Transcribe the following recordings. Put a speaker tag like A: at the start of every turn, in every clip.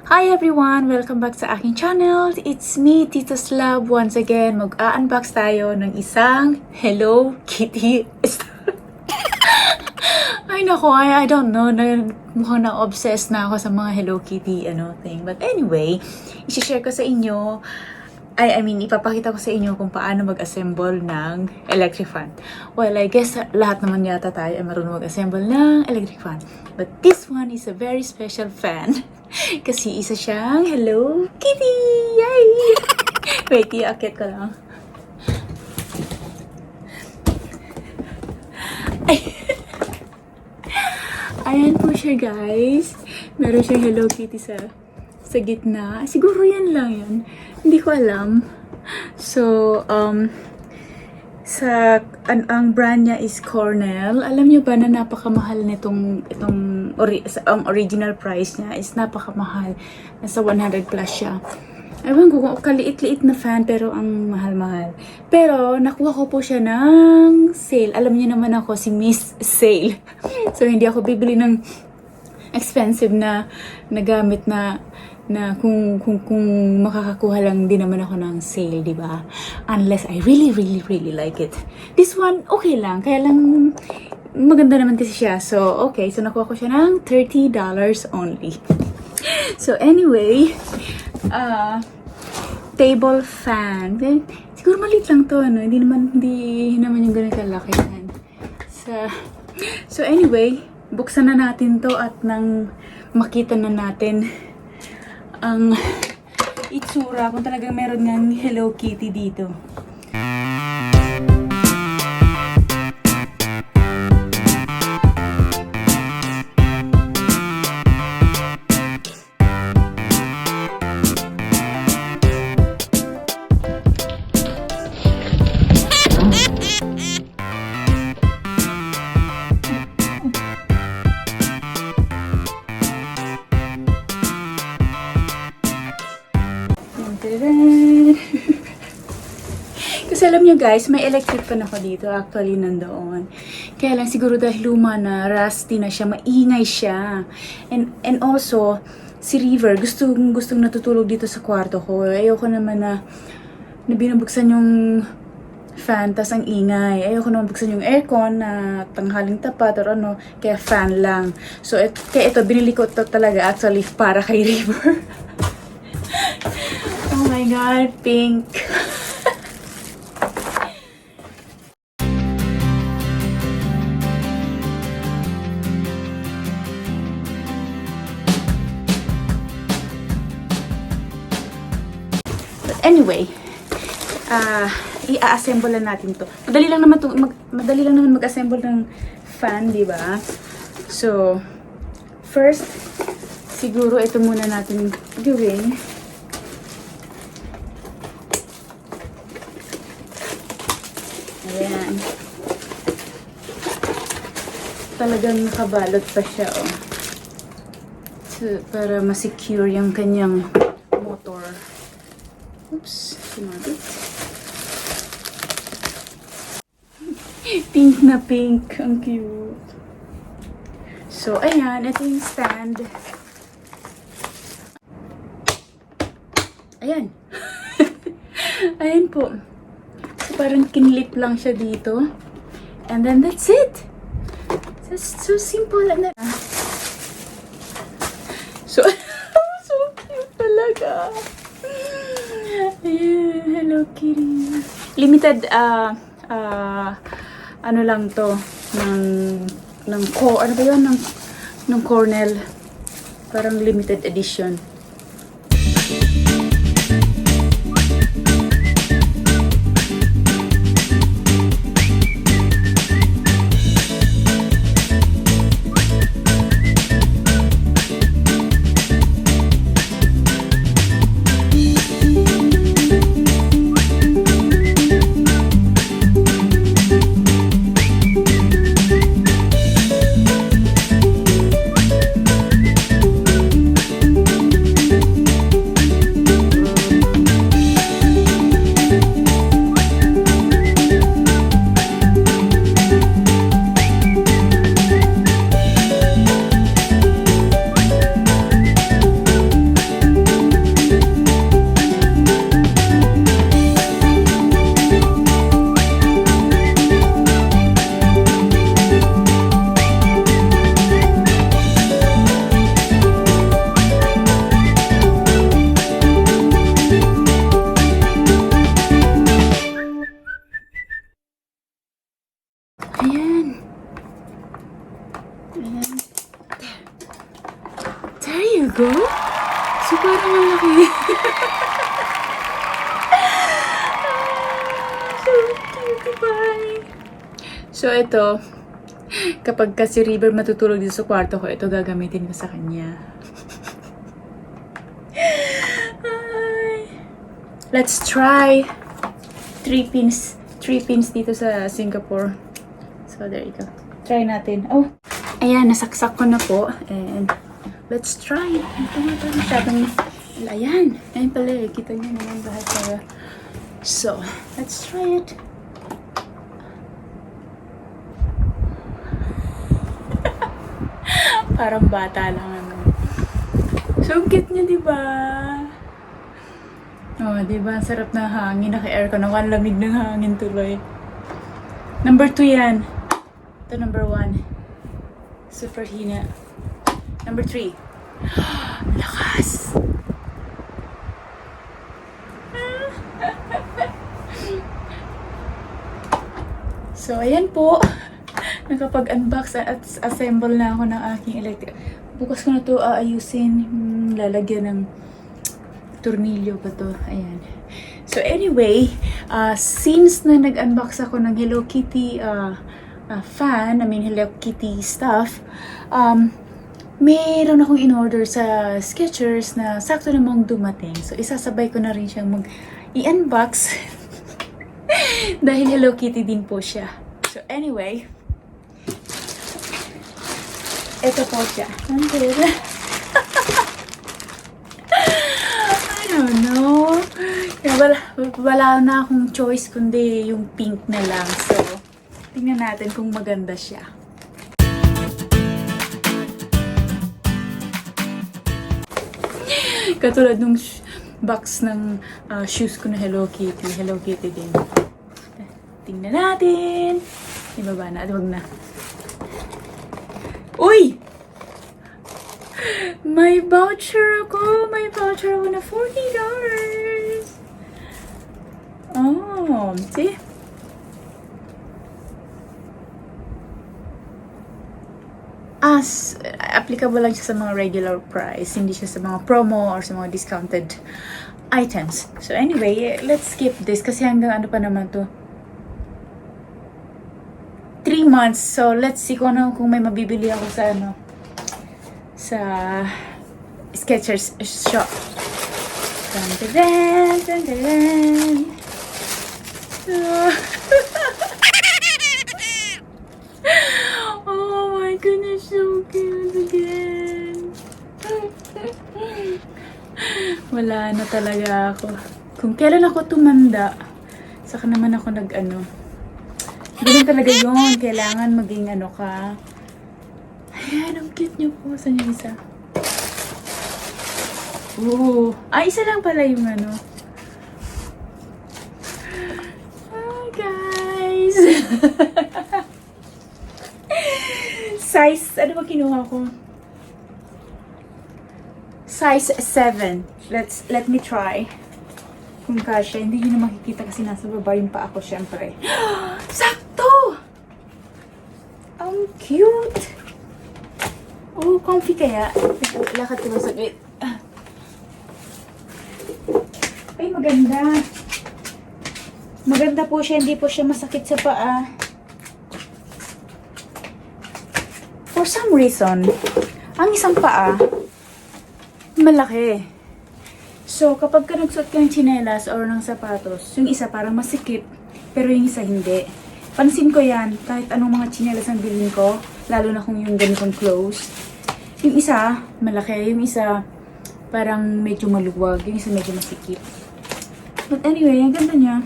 A: Hi everyone! Welcome back sa aking channel. It's me, Tito's Love. Once again, mag-unbox tayo ng isang Hello Kitty. Ay nako, I don't know. Mukhang na-obsessed na ako sa mga Hello Kitty thing. But anyway, isi-share ko sa inyo. Ipapakita ko sa inyo kung paano mag-assemble ng electric fan. Well, I guess lahat naman yata tayo ay marunong mag-assemble ng electric fan. But this one is a very special fan. Kasi isa siyang Hello Kitty! Yay! Wait, i-akit ko lang. Ayan po siya, guys. Meron siyang Hello Kitty sa gitna. Siguro yan lang yan. Hindi ko alam. So, ang brand niya is Cornell. Alam niyo ba na napakamahal nitong ang original price niya is napakamahal. Nasa 100 plus siya. Ewan ko kung kaliit-liit na fan pero ang mahal-mahal. Pero nakuha ko po siya ng sale. Alam niyo naman ako si Miss Sale. So hindi ako bibili ng expensive na gamit na kung makakakuha lang din naman ako ng sale, di ba? Unless I really like it. This one, okay lang. Kaya lang, maganda naman kasi siya. So, okay. So, nakuha ko siya ng $30 only. So, anyway, table fan. Siguro maliit lang to, Hindi naman yung ganito kalaki. So, anyway, buksan na natin to at nang makita na natin ang itsura kung talagang meron ng Hello Kitty dito. Kasi alam nyo guys, may electric fan ako dito. Actually, nandoon. Kaya lang siguro dahil luma na, rusty na siya, maingay siya. And also, si River, gustong natutulog dito sa kwarto ko. Ayoko naman na binubuksan yung fan, tas ang ingay. Ayoko naman buksan yung aircon na tanghaling tapat or kaya fan lang. So, kaya ito, binili ko ito talaga actually para kay River. Oh my God, pink. But anyway, i-assemble lang natin to. Madali lang naman mag-assemble ng fan, di ba? So, first, siguro ito muna natin gawin. Ayan. Talagang nakabalot pa siya, oh. So, para ma-secure yung kanyang motor. Oops, sumabit. Pink na pink. Ang cute. So, ayan. Ito yung stand. Ayan. Ayan po. So, parang kinlip lang siya dito. And then, that's it. That's so simple. So, so cute talaga. Ayan, Hello Kitty. Limited, ano lang to, ng Cornell. Parang limited edition. talaga? So, parang malaki. So cute, bye. So, ito. Kapag kasi River matutulog dito sa kwarto ko, ito gagamitin ko sa kanya. Ay. Let's try. 3 pins dito sa Singapore. So, there you go. Try natin. Oh, ayan, nasaksak ko na po. And, let's try. Ito nga ito. Masyadong, ayan. Ayan pala eh. Kita niyo naman lahat para. So, let's try it. Parang bata lang ano. So, cute niya, diba? Oh, diba? Sarap na hangin. Naka-aircon. Ang lamig ng hangin tuloy. Number 2 yan. Ito number 1. Super hina. Number 3. Lakas! So, ayan po. Nakapag-unbox at assemble na ako ng aking electric. Bukas ko na ito aayusin. Lalagyan ng tornilyo pa to. Ayan. So, anyway, since na nag-unbox ako ng Hello Kitty Hello Kitty stuff, mayroon akong in-order sa Skechers na sakto namang dumating. So, isasabay ko na rin siyang i-unbox. Dahil Hello Kitty din po siya. So, anyway, ito po siya. I don't know. Wala na akong choice kundi yung pink na lang. So, tingnan natin kung maganda siya. Katulad nung box ng shoes ko na Hello Kitty. Hello Kitty din. Tingnan natin. Ibaba na. Huwag na. Uy! May voucher ako. May voucher ako na $40. Oh, see? Applicable lang siya sa mga regular price. Hindi siya sa mga promo or sa mga discounted items. So anyway, let's skip this kasi hanggang ano pa naman to. 3 months. So let's see kung may mabibili ako sa sa Skechers shop. Dun, dun, dun, dun, dun. Oh my goodness, so cute again. Wala na talaga ako. Kung kailan ako tumanda, saka naman ako nag-ano. Ganun talaga yun. Kailangan maging ka. Ayan, ang cute niyo po. Saan yung isa? Oo. Isa lang pala yung Hi, guys! Size, ano ba kinuha ko? Size 7. Let me try. Kung kasya, hindi nyo na makikita kasi nasa baba yung pa ako, syempre. Sakto! Ang cute! Oh, comfy kaya. Lakad ko masakit. Ay, maganda. Maganda po siya, hindi po siya masakit sa paa. For some reason, ang isang paa, malaki. So, kapag ka nagsuot ka ng tsinelas or ng sapatos, yung isa parang masikip, pero yung isa hindi. Pansin ko yan, kahit anong mga tsinelas ang bilhin ko, lalo na kung yung ganitong close. Yung isa, malaki. Yung isa, parang medyo maluwag. Yung isa medyo masikip. But anyway, ang ganda niya.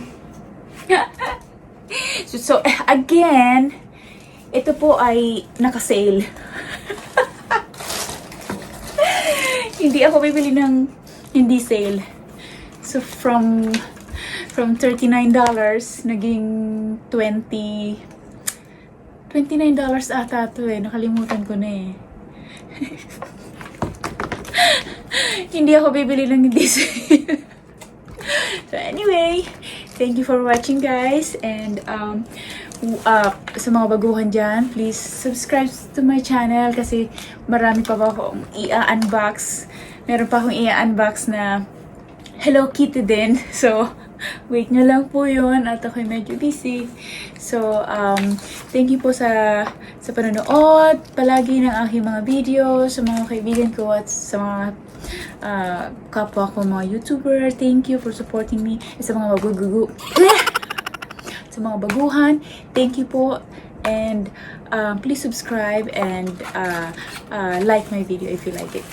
A: so, again, ito po ay naka-sale. Hindi ako bibili ng hindi sale. So, from $39, naging $29 ata ito eh. Nakalimutan ko na eh. Hindi ako bibili ng hindi sale. So, anyway, thank you for watching, guys. And, sa mga baguhan dyan, please subscribe to my channel kasi marami pa ba akong i-unbox. Meron pa akong i-unbox na Hello Kitty din. So, wait nyo lang po yun at ako'y medyo busy. So, thank you po sa panonood palagi ng aking mga video, sa mga kaibigan ko at sa mga kapwa ko mga YouTuber. Thank you for supporting me. Sa mga sa mga baguhan, thank you po. And please subscribe and like my video if you like it.